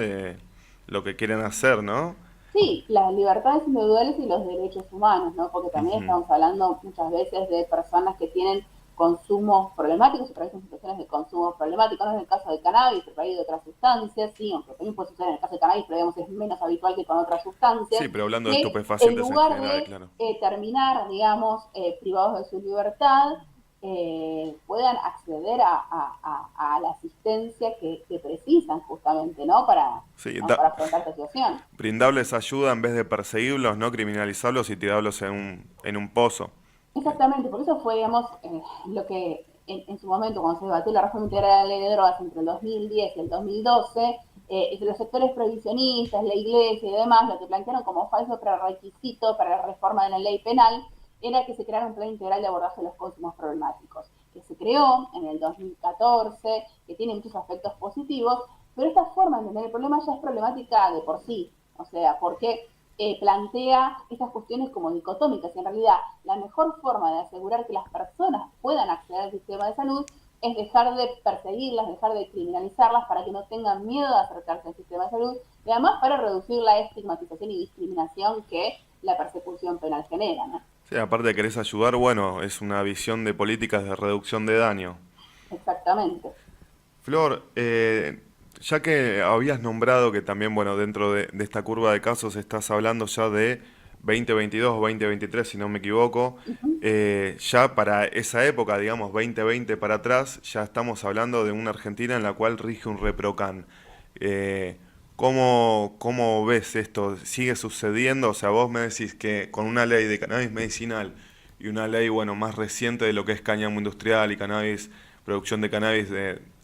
Lo que quieren hacer, ¿no? Sí, las libertades individuales y los derechos humanos, ¿no? Porque también Ujú. estamos hablando muchas veces de personas que tienen consumos problemáticos y atraviesan situaciones de consumo problemático, no es el caso del cannabis, pero hay de otras sustancias, sí, aunque también puede suceder en el caso del cannabis, pero digamos es menos habitual que con otras sustancias, Sí, pero hablando de que en estupefacientes en lugar general, de claro. terminar, digamos, privados de su libertad, puedan acceder a la asistencia que precisan justamente, ¿no? Sí, Para afrontar esta situación. brindarles ayuda en vez de perseguirlos, no criminalizarlos y tirarlos en un pozo. Eh, Exactamente, porque eso fue, digamos, lo que en su momento, cuando se debatió la reforma integral de la ley de drogas entre el 2010 y el 2012, los sectores prohibicionistas, la iglesia y demás, lo que plantearon como falso prerequisito para la reforma de la ley penal era que se creara un plan integral de abordaje de los consumos problemáticos, que se creó en el 2014, que tiene muchos aspectos positivos, pero esta forma de entender el problema ya es problemática de por sí. O sea, porque plantea estas cuestiones como dicotómicas y en realidad la mejor forma de asegurar que las personas puedan acceder al sistema de salud es dejar de perseguirlas, dejar de criminalizarlas para que no tengan miedo de acercarse al sistema de salud y además para reducir la estigmatización y discriminación que la persecución penal genera, ¿no? Sí, aparte de querés ayudar, bueno, es una visión de políticas de reducción de daño. Exactamente. Flor, ya que habías nombrado que también, bueno, dentro de esta curva de casos estás hablando ya de 2022 o 2023, si no me equivoco, Uh -huh. ya para esa época, digamos 2020 para atrás, ya estamos hablando de una Argentina en la cual rige un ReproCan. Eh, ¿Cómo ves esto? ¿Sigue sucediendo? O sea, vos me decís que con una ley de cannabis medicinal y una ley, bueno, más reciente de lo que es cáñamo industrial y cannabis, producción de cannabis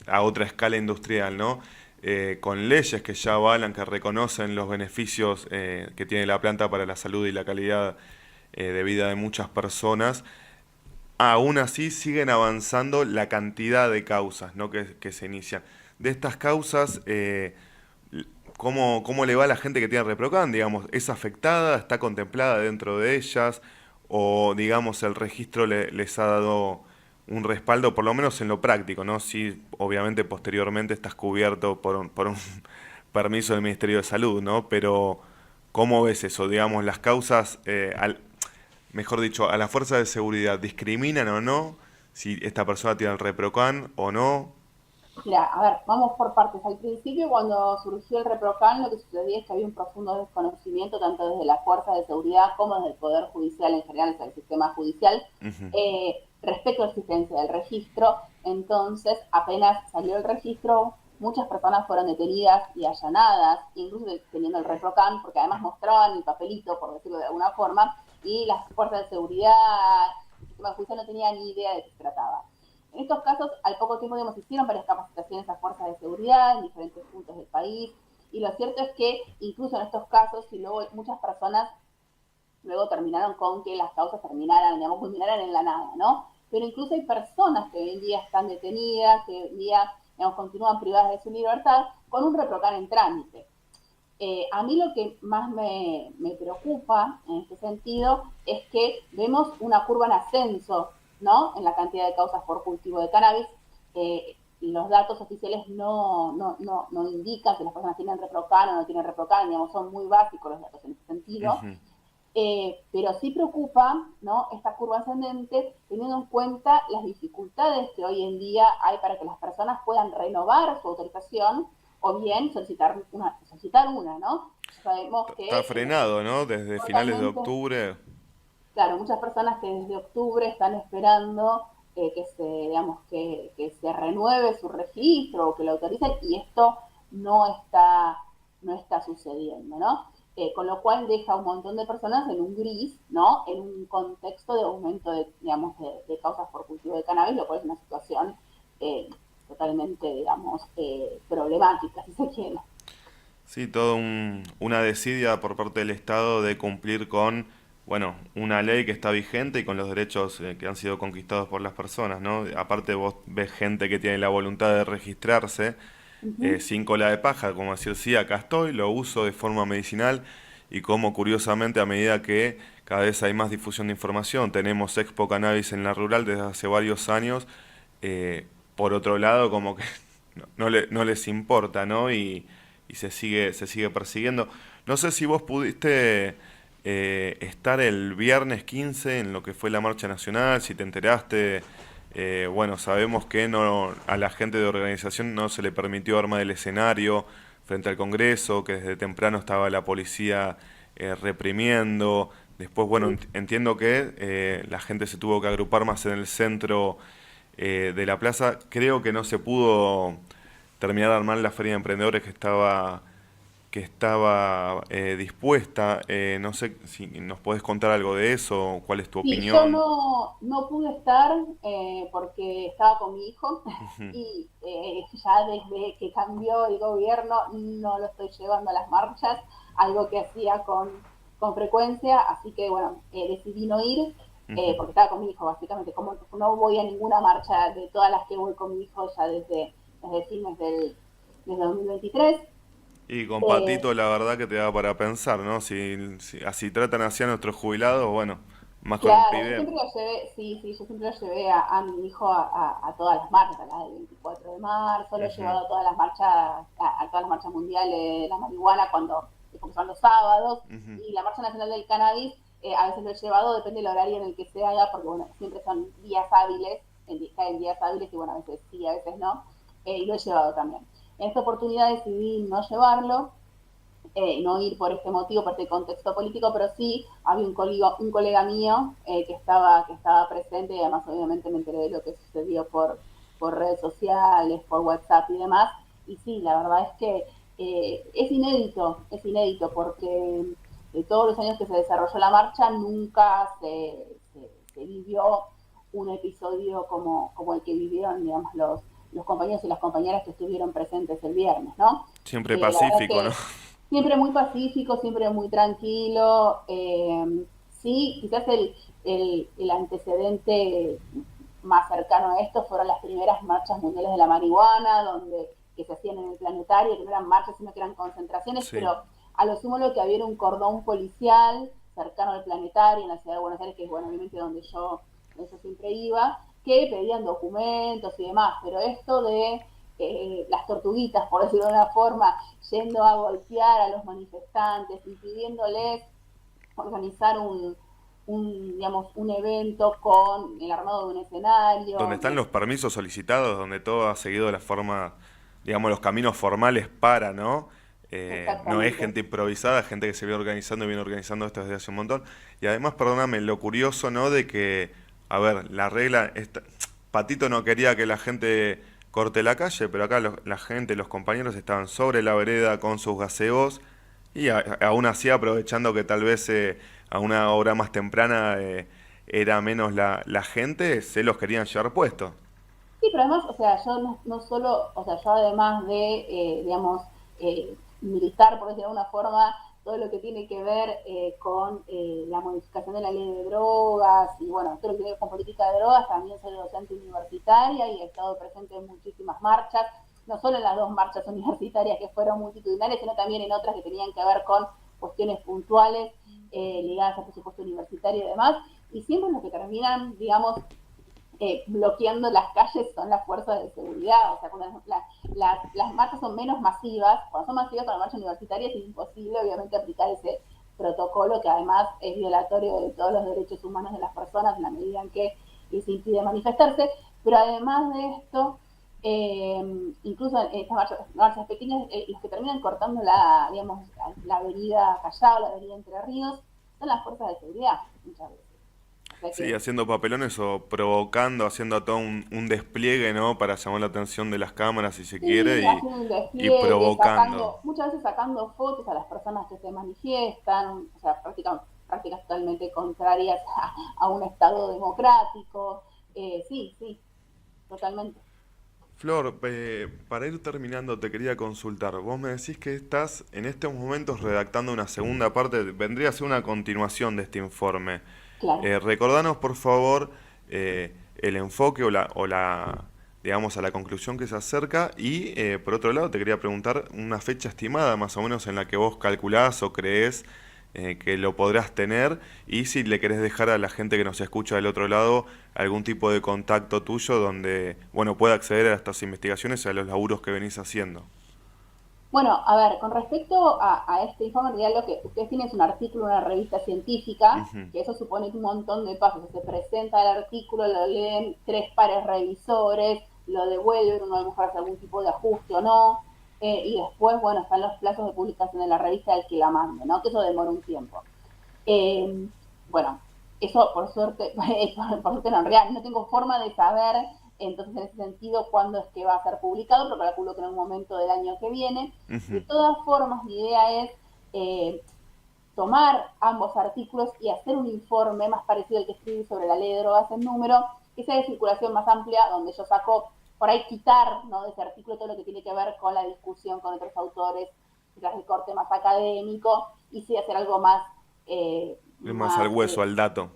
a otra escala industrial, ¿no? Con leyes que ya avalan, que reconocen los beneficios que tiene la planta para la salud y la calidad de vida de muchas personas, aún así siguen avanzando la cantidad de causas, ¿no? que se inician. De estas causas, ¿cómo le va a la gente que tiene ReproCan? Digamos, ¿es afectada? ¿Está contemplada dentro de ellas? ¿O, digamos, el registro les ha dado un respaldo, por lo menos en lo práctico, ¿no? Si, obviamente, posteriormente estás cubierto por un permiso del Ministerio de Salud, ¿no? Pero, ¿cómo ves eso? Digamos, las causas, mejor dicho, a la fuerza de seguridad, ¿discriminan o no? Si esta persona tiene el ReproCan o no. Mira, a ver, vamos por partes. Al principio, cuando surgió el ReproCan, lo que sucedía es que había un profundo desconocimiento, tanto desde las fuerzas de seguridad como desde el Poder Judicial en general, o sea, el sistema judicial, Ujú. respecto a la existencia del registro. Entonces, apenas salió el registro, muchas personas fueron detenidas y allanadas, incluso teniendo el ReproCan, porque además mostraban el papelito, por decirlo de alguna forma, y las fuerzas de seguridad, el sistema judicial no tenía ni idea de qué se trataba. En estos casos, al poco tiempo, digamos, hicieron varias capacitaciones a fuerzas de seguridad en diferentes puntos del país, y lo cierto es que incluso en estos casos, y luego muchas personas luego terminaron con que las causas terminaran, digamos, culminaran en la nada, ¿no? Pero incluso hay personas que hoy en día están detenidas, que hoy en día, digamos, continúan privadas de su libertad con un ReproCan en trámite. A mí lo que más me preocupa en este sentido es que vemos una curva en ascenso, ¿no? En la cantidad de causas por cultivo de cannabis. los datos oficiales no indican si las personas tienen ReproCan o no tienen ReproCan, digamos, son muy básicos los datos en ese sentido. Pero sí preocupa, ¿no?, esta curva ascendente, teniendo en cuenta las dificultades que hoy en día hay para que las personas puedan renovar su autorización o bien solicitar una, ¿no? Sabemos que está frenado, ¿no? Desde finales de octubre. Claro, muchas personas que desde octubre están esperando que se renueve su registro o que lo autoricen, y esto no está sucediendo, ¿no? Con lo cual deja un montón de personas en un gris, ¿no? En un contexto de aumento de causas por cultivo de cannabis, lo cual es una situación totalmente, problemática, si se quiere. Sí, toda una desidia por parte del Estado de cumplir con, bueno, una ley que está vigente y con los derechos que han sido conquistados por las personas, ¿no? Aparte vos ves gente que tiene la voluntad de registrarse, sin cola de paja, como decir, sí, acá estoy, lo uso de forma medicinal, y como curiosamente a medida que cada vez hay más difusión de información, tenemos Expo Cannabis en la rural desde hace varios años, por otro lado como que no les importa, ¿no? Y se sigue persiguiendo. No sé si vos pudiste estar el viernes 15 en lo que fue la marcha nacional, si te enteraste. Bueno, sabemos que a la gente de organización no se le permitió armar el escenario frente al Congreso, que desde temprano estaba la policía reprimiendo. Después, bueno, entiendo que la gente se tuvo que agrupar más en el centro de la plaza. Creo que no se pudo terminar de armar la feria de emprendedores que estaba dispuesta. No sé si nos podés contar algo de eso, cuál es tu Sí, yo opinión. no pude estar porque estaba con mi hijo y ya desde que cambió el gobierno no lo estoy llevando a las marchas, algo que hacía con frecuencia, así que bueno, decidí no ir porque estaba con mi hijo, básicamente. Como no voy a ninguna marcha de todas las que voy con mi hijo ya desde fines desde 2023. Y con Eh, Patito la verdad que te da para pensar, ¿no? Si así tratan así a nuestros jubilados, bueno, más con un Claro, yo pibe. siempre lo llevé, sí, yo siempre lo llevé a mi hijo a todas las marchas, a las del 24 de marzo, lo he Ujú, llevado a todas las marchas, a todas las marchas mundiales de la marihuana como son los sábados, ujú. y la marcha nacional del cannabis, a veces lo he llevado, depende del horario en el que se haga, porque bueno, siempre son días hábiles, caen días hábiles, y bueno, a veces sí, a veces no, y lo he llevado también. En esta oportunidad decidí no llevarlo, no ir por este motivo, por este contexto político, pero sí había un colega mío que estaba presente, y además obviamente me enteré de lo que sucedió por redes sociales, por WhatsApp y demás, y sí, la verdad es que es inédito porque de todos los años que se desarrolló la marcha nunca se vivió un episodio como el que vivieron, digamos, los compañeros y las compañeras que estuvieron presentes el viernes, ¿no? Siempre La verdad es pacífico, ¿no? que siempre muy pacífico, siempre muy tranquilo. Sí, quizás el antecedente más cercano a esto fueron las primeras marchas mundiales de la marihuana, que se hacían en el planetario, que no eran marchas, sino que eran concentraciones, Sí. pero a lo sumo lo que había era un cordón policial cercano al planetario, en la ciudad de Buenos Aires, que es, bueno, obviamente donde yo siempre iba, que pedían documentos y demás, pero esto de las tortuguitas, por decirlo de una forma, yendo a golpear a los manifestantes, impidiéndoles organizar un evento con el armado de un Donde escenario. están los permisos solicitados, donde todo ha seguido la forma, digamos, los caminos formales para, ¿no? No es Exactamente. gente improvisada, gente que se viene organizando y viene organizando esto desde hace un montón. Y además, perdóname, lo curioso, ¿no? De que, a ver, la regla, Patito no quería que la gente corte la calle, pero acá la gente, los compañeros estaban sobre la vereda con sus gaseos y aún así aprovechando que tal vez a una hora más temprana era menos la gente, se los querían llevar puestos. Sí, pero además, o sea, yo no solo, o sea, yo además de, militar, por decirlo de alguna forma, todo lo que tiene que ver con la modificación de la ley de drogas y, bueno, todo lo que tiene que ver con política de drogas, también soy docente universitaria y he estado presente en muchísimas marchas, no solo en las dos marchas universitarias que fueron multitudinarias, sino también en otras que tenían que ver con cuestiones puntuales ligadas al presupuesto universitario y demás, y siempre los que terminan, digamos, bloqueando las calles son las fuerzas de seguridad. O sea, cuando las marchas son menos masivas, cuando son masivas con la marcha universitaria es imposible obviamente aplicar ese protocolo que además es violatorio de todos los derechos humanos de las personas en la medida en que les impide manifestarse, pero además de esto, incluso en estas marchas pequeñas, los que terminan cortando digamos, la avenida Callao, la avenida Entre Ríos, son las fuerzas de seguridad muchas veces. O sea Sí, que haciendo papelones o provocando, haciendo todo un despliegue, ¿no? Para llamar la atención de las cámaras, si se quiere, sí, haciendo un y despliegue, provocando. muchas veces sacando fotos a las personas que se manifiestan, o sea, prácticas totalmente contrarias a un Estado democrático. Sí, sí, totalmente. Flor, para ir terminando, te quería consultar. Vos me decís que estás en estos momentos redactando una segunda parte, vendría a ser una continuación de este informe. Claro. Recordanos, por favor, el enfoque digamos, a la conclusión que se acerca. Y, por otro lado, te quería preguntar una fecha estimada, más o menos, en la que vos calculás o creés que lo podrás tener, y si le querés dejar a la gente que nos escucha del otro lado algún tipo de contacto tuyo donde, bueno, pueda acceder a estas investigaciones y a los laburos que venís haciendo. Bueno, a ver, con respecto a este informe, en realidad lo que ustedes tienen es un artículo en una revista científica, Ujú. que eso supone un montón de pasos. Se presenta el artículo, lo leen 3 pares revisores, lo devuelven, uno a lo mejor hace algún tipo de ajuste o no, y después, bueno, están los plazos de publicación de la revista del que la mande, ¿no? Que eso demora un tiempo. Eh, bueno, eso por suerte, por suerte no, en realidad no tengo forma de saber, entonces en ese sentido, cuándo es que va a ser publicado, pero calculo que en un momento del año que viene. De Ujú. todas formas, mi idea es eh, tomar ambos artículos y hacer un informe más parecido al que escribí sobre la ley de drogas en número, que sea de circulación más amplia, donde yo saco por ahí quitar, ¿no?, de ese artículo todo lo que tiene que ver con la discusión con otros autores, quizás el corte más académico, y sí hacer algo más, Es más al más hueso, al dato.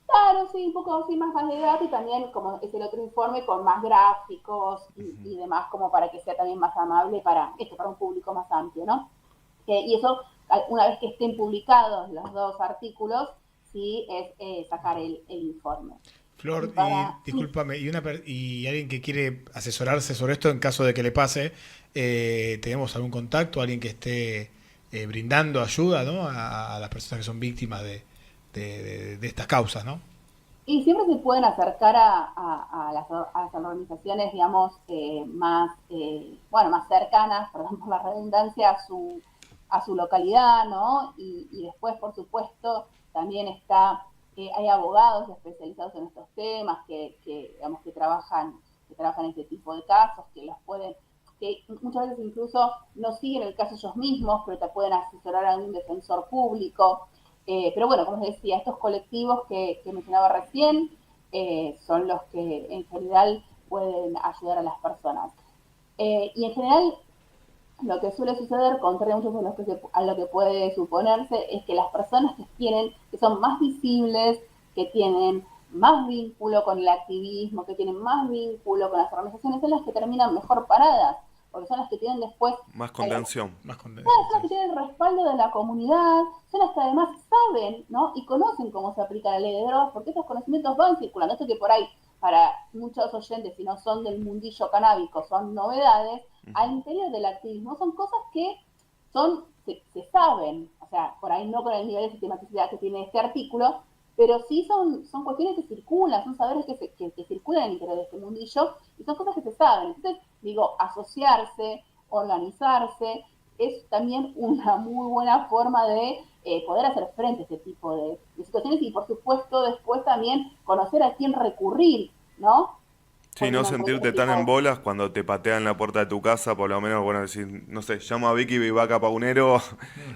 claro, sí, un poco sí, más de datos, y también como es el otro informe con más gráficos y demás, como para que sea también más amable para esto, para un público más amplio, ¿no? Y eso, una vez que estén publicados los 2 artículos, sí es sacar el informe. Y Flor, y para, sí, discúlpame, y alguien que quiere asesorarse sobre esto en caso de que le pase, ¿tenemos algún contacto, alguien que esté brindando ayuda, ¿no? A las personas que son víctimas de estas causas, ¿no? y siempre se pueden acercar a las organizaciones, digamos, más, bueno, más cercanas, perdón por la redundancia, a su localidad, ¿no? Y después, por supuesto, también hay abogados especializados en estos temas digamos, que trabajan en este tipo de casos, que los pueden, que muchas veces incluso no siguen el caso ellos mismos, pero te pueden asesorar a un defensor público. Pero bueno, como les decía, estos colectivos que mencionaba recién son los que en general pueden ayudar a las personas. Y en general, lo que suele suceder, contrario a muchos de a lo que puede suponerse, es que las personas que son más visibles, que tienen más vínculo con el activismo, que tienen más vínculo con las organizaciones, son las que terminan mejor paradas, porque son las que tienen después Más eh, contención. Más con son las que tienen el respaldo de la comunidad, son las que además saben, ¿no?, y conocen cómo se aplica la ley de drogas, porque estos conocimientos van circulando. Esto que por ahí, para muchos oyentes, si no son del mundillo canábico, son novedades, al interior del activismo son cosas que se saben, o sea, por ahí no con el nivel de sistematicidad que tiene este artículo, pero sí son cuestiones que circulan, son saberes que circulan en el interior de este mundillo, y son cosas que se saben. Entonces, digo, asociarse, organizarse, es también una muy buena forma de poder hacer frente a este tipo de situaciones, y por supuesto después también conocer a quién recurrir, ¿no? Sí, Cuando no uno encuentra sentirte este tan tipo en de... bolas cuando te patean la puerta de tu casa, por lo menos, bueno, decir, no sé, llamo a Vicky Vivaca Paunero,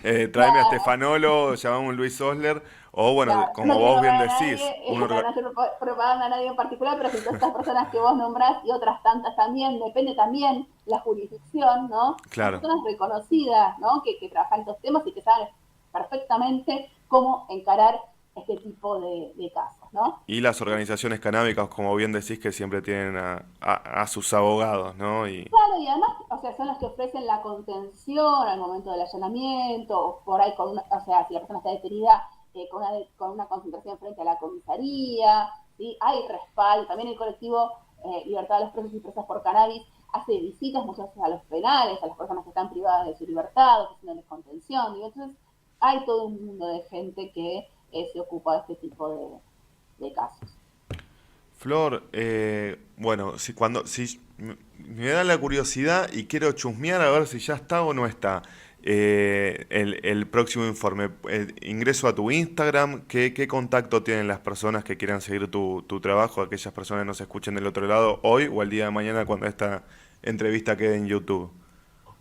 tráeme a Claro, Estefanolo, llamamos a un Luis Osler, o bueno, claro, yo no como quiero vos bien nombrar a decís, nadie, uno... para no hacer propaganda a nadie en particular, pero si todas estas personas que vos nombrás y otras tantas también, depende también la jurisdicción, ¿no? Son Claro. personas reconocidas, ¿no? Que trabajan estos temas y que saben perfectamente cómo encarar este tipo de casos, ¿no? Y las organizaciones canábicas, como bien decís, que siempre tienen a sus abogados, ¿no? Y Claro, y además, o sea, son los que ofrecen la contención al momento del allanamiento, o por ahí o sea, si la persona está detenida, con una concentración frente a la comisaría, ¿sí? Hay respaldo, también el colectivo Libertad de los Presos y Presas por Cannabis hace visitas muchas veces a los penales, a las personas que están privadas de su libertad, ofreciéndoles contención, y entonces hay todo un mundo de gente que se ocupa de este tipo de casos. Flor, bueno, si me da la curiosidad y quiero chusmear a ver si ya está o no está el próximo informe, ingreso a tu Instagram, ¿qué contacto tienen las personas que quieran seguir tu trabajo, aquellas personas que nos escuchen del otro lado hoy o el día de mañana cuando esta entrevista quede en YouTube?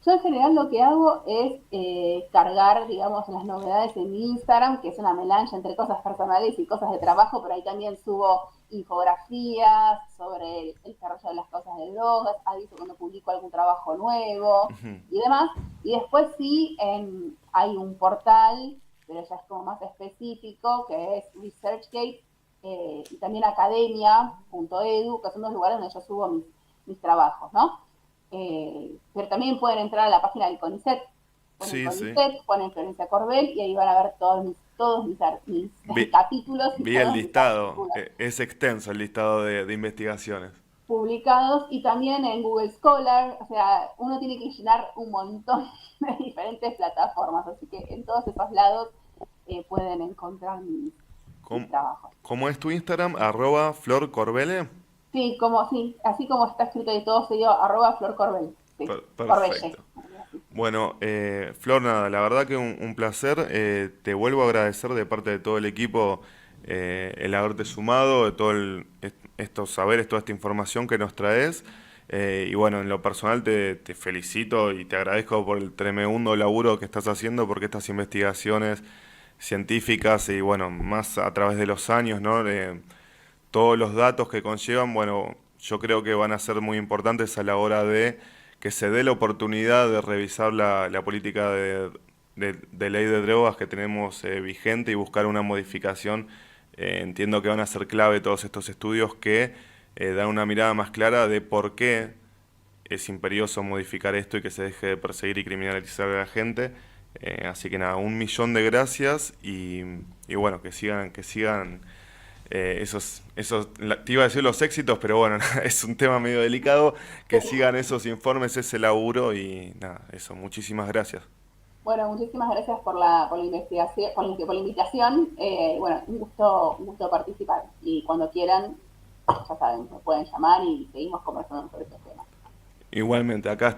Yo en general lo que hago es cargar, digamos, las novedades en mi Instagram, que es una melange entre cosas personales y cosas de trabajo, pero ahí también subo infografías sobre el desarrollo de las cosas de drogas, aviso cuando publico algún trabajo nuevo y demás. Y después sí hay un portal, pero ya es como más específico, que es ResearchGate, y también academia.edu, que son dos lugares donde yo subo mis trabajos, ¿no? Pero también pueden entrar a la página del CONICET, ponen Sí, sí. CONICET, ponen Florencia Corbel y ahí van a ver todos mis Vi, capítulos y vi el todos mis listado, artículos es extenso el listado de investigaciones. publicados, y también en Google Scholar. O sea, uno tiene que llenar un montón de diferentes plataformas, así que en todos esos lados pueden encontrar mis ¿Cómo, trabajos. cómo es tu Instagram? Flor Corbele. Sí, así como está escrito y todo seguido, @Flor Corbel. Sí, Corbelle. Perfecto. Bueno, Flor, nada, la verdad que un placer. Te vuelvo a agradecer de parte de todo el equipo el haberte sumado, de estos saberes, toda esta información que nos traes. Y bueno, en lo personal te felicito y te agradezco por el tremendo laburo que estás haciendo, porque estas investigaciones científicas y bueno, más a través de los años, ¿no? Todos los datos que conllevan, bueno, yo creo que van a ser muy importantes a la hora de que se dé la oportunidad de revisar la política de ley de drogas que tenemos vigente y buscar una modificación. Entiendo que van a ser clave todos estos estudios que dan una mirada más clara de por qué es imperioso modificar esto y que se deje de perseguir y criminalizar a la gente. Así que nada, 1.000.000 de gracias y bueno, que sigan te iba a decir los éxitos, pero bueno, es un tema medio delicado, que sigan esos informes, ese laburo y nada, eso, muchísimas gracias. Bueno, muchísimas gracias por la investigación, por la invitación. Bueno, un gusto participar. Y cuando quieran, ya saben, me pueden llamar y seguimos conversando sobre estos temas. Igualmente, acá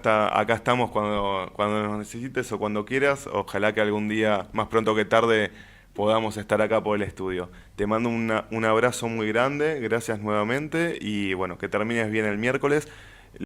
estamos cuando nos necesites o cuando quieras, ojalá que algún día, más pronto que tarde, podamos estar acá por el estudio. Te mando un abrazo muy grande, gracias nuevamente y bueno, que termines bien el miércoles.